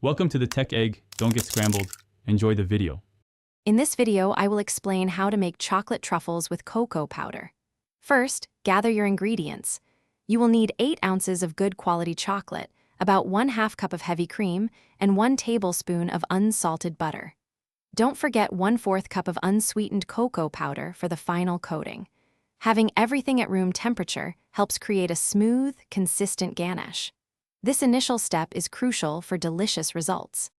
Welcome to the Tech Egg. Don't get scrambled. Enjoy the video. In this video, I will explain how to make chocolate truffles with cocoa powder. First, gather your ingredients. You will need 8 ounces of good quality chocolate, about 1/2 cup of heavy cream, and 1 tablespoon of unsalted butter. Don't forget 1/4 cup of unsweetened cocoa powder for the final coating. Having everything at room temperature helps create a smooth, consistent ganache. This initial step is crucial for delicious results.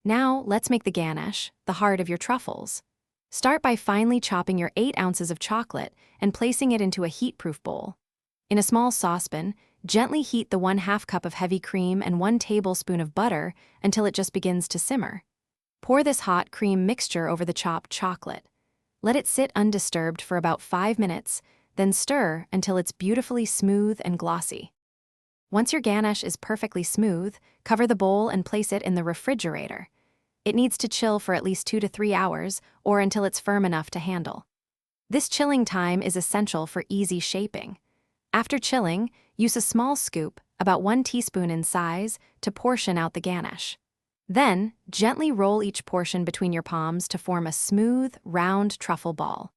Now, let's make the ganache, the heart of your truffles. Start by finely chopping your 8 ounces of chocolate and placing it into a heat-proof bowl. In a small saucepan, gently heat the 1/2 cup of heavy cream and 1 tablespoon of butter until it just begins to simmer. Pour this hot cream mixture over the chopped chocolate. Let it sit undisturbed for about 5 minutes, then stir until it's beautifully smooth and glossy. Once your ganache is perfectly smooth, cover the bowl and place it in the refrigerator. It needs to chill for at least 2 to 3 hours, or until it's firm enough to handle. This chilling time is essential for easy shaping. After chilling, use a small scoop, about 1 teaspoon in size, to portion out the ganache. Then, gently roll each portion between your palms to form a smooth, round truffle ball.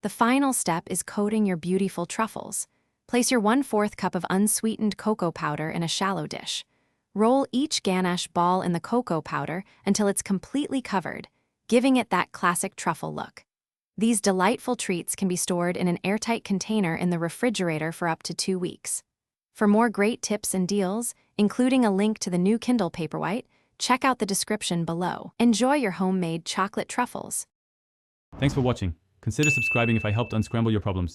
The final step is coating your beautiful truffles. Place your 1/4 cup of unsweetened cocoa powder in a shallow dish. Roll each ganache ball in the cocoa powder until it's completely covered, giving it that classic truffle look. These delightful treats can be stored in an airtight container in the refrigerator for up to 2 weeks. For more great tips and deals, including a link to the new Kindle Paperwhite, check out the description below. Enjoy your homemade chocolate truffles. Thanks for watching. Consider subscribing if I helped unscramble your problems.